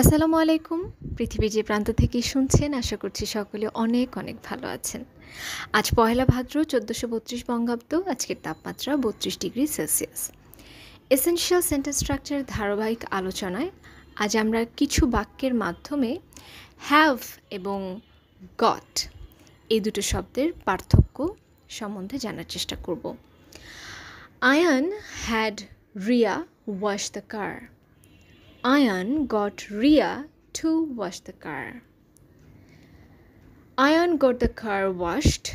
আসসালামু আলাইকুম। পৃথিবীর যে প্রান্ত থেকেই শুনছেন আশা করছি সকলে অনেক অনেক ভালো আছেন। আজ পহেলা ভাদ্র ১৪৩২ বঙ্গাব্দ। আজকের তাপমাত্রা ৩২ degree Celsius. Essential sentence structure ধারাবাহিক আলোচনায় আজ আমরা কিছু বাক্যের মাধ্যমে হ্যাভ এবং গট এই দুটো শব্দের পার্থক্য সম্বন্ধে জানার চেষ্টা করব। Ayan had Ria wash the car. Ayan got Ria to wash the car. Ayan got the car washed.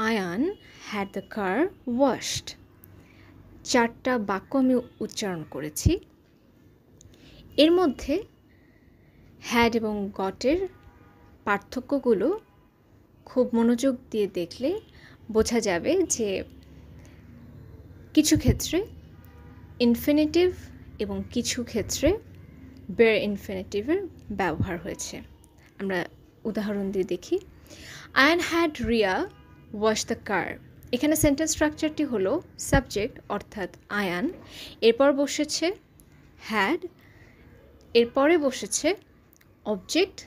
Ayan had the car washed. চারটা বাক্য আমি উচ্চারণ করেছি। এর মধ্যে হ্যাড এবং গটের পার্থক্যগুলো খুব মনোযোগ দিয়ে দেখলে বোঝা যাবে যে কিছু ক্ষেত্রে ইনফিনিটিভ এবং কিছু ক্ষেত্রে বেয়ার ইনফিনিটিভের ব্যবহার হয়েছে। আমরা উদাহরণ দিয়ে দেখি। Ayan had Ria wash the car. এখানে সেন্টেন্স স্ট্রাকচারটি হলো সাবজেক্ট অর্থাৎ আয়ান, এরপর বসেছে হ্যাড, এরপরে বসেছে অবজেক্ট,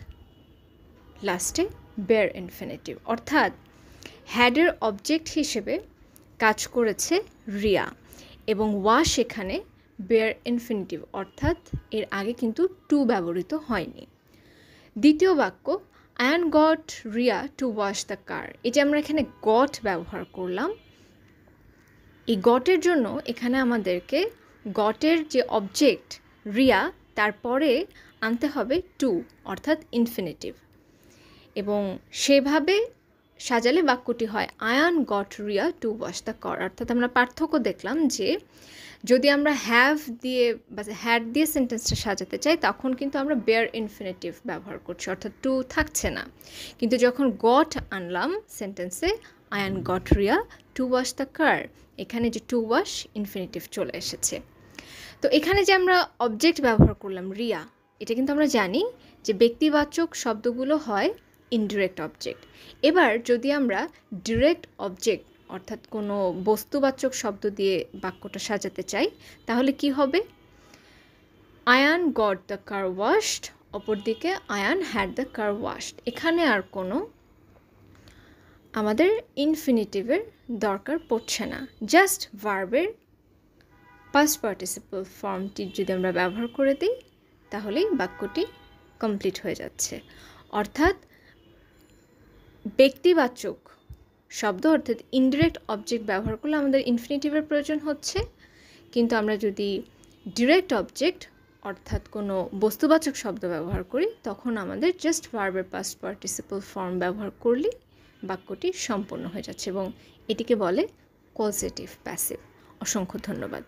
লাস্টে বেয়ার ইনফিনিটিভ, অর্থাৎ হ্যাডের অবজেক্ট হিসেবে কাজ করেছে রিয়া এবং ওয়াশ এখানে বেয়ার ইনফিনিটিভ, অর্থাৎ এর আগে কিন্তু টু ব্যবহৃত হয়নি। দ্বিতীয় বাক্য Ayan got Ria to wash the car. এই যে আমরা এখানে গট ব্যবহার করলাম, এই গটের জন্য এখানে আমাদেরকে গটের যে অবজেক্ট রিয়া তারপরে আনতে হবে টু অর্থাৎ ইনফিনিটিভ, এবং সেভাবে সাজালে বাক্যটি হয় Ayan got Ria to wash the car. অর্থাৎ আমরা পার্থক্য দেখলাম যে যদি আমরা হ্যাভ দিয়ে বা হ্যাড দিয়ে সেন্টেন্সটা সাজাতে চাই তখন কিন্তু আমরা বেয়ার ইনফিনিটিভ ব্যবহার করছি, অর্থাৎ টু থাকছে না। কিন্তু যখন গট আনলাম সেন্টেন্সে Ayan got Ria to wash the car, এখানে যে টু ওয়াশ ইনফিনিটিভ চলে এসেছে। তো এখানে যে আমরা অবজেক্ট ব্যবহার করলাম রিয়া, এটা কিন্তু আমরা জানি যে ব্যক্তিবাচক শব্দগুলো হয় ইনডিরেক্ট অবজেক্ট। এবার যদি আমরা ডিরেক্ট অবজেক্ট অর্থাৎ কোনো বস্তুবাচক শব্দ দিয়ে বাক্যটা সাজাতে চাই তাহলে কি হবে? Ayan got the car washed, অপরদিকে Ayan had the car washed. এখানে আর কোনো আমাদের ইনফিনিটিভের দরকার পড়ছে না, জাস্ট ভার্বের পাস্ট পার্টিসিপল ফর্মটি যদি আমরা ব্যবহার করে দিই তাহলেই বাক্যটি কমপ্লিট হয়ে যাচ্ছে। অর্থাৎ ব্যক্তিবাচক শব্দ অর্থাৎ ইনডিরেক্ট অবজেক্ট ব্যবহার করলে আমাদের ইনফিনিটিভের প্রয়োজন হচ্ছে, কিন্তু আমরা যদি ডিরেক্ট অবজেক্ট অর্থাৎ কোনো বস্তুবাচক শব্দ ব্যবহার করি তখন আমাদের জাস্ট ভার্বের পাস্ট পার্টিসিপল ফর্ম ব্যবহার করলেই বাক্যটি সম্পূর্ণ হয়ে যাচ্ছে এবং এটিকে বলে কজেটিভ প্যাসিভ। অসংখ্য ধন্যবাদ।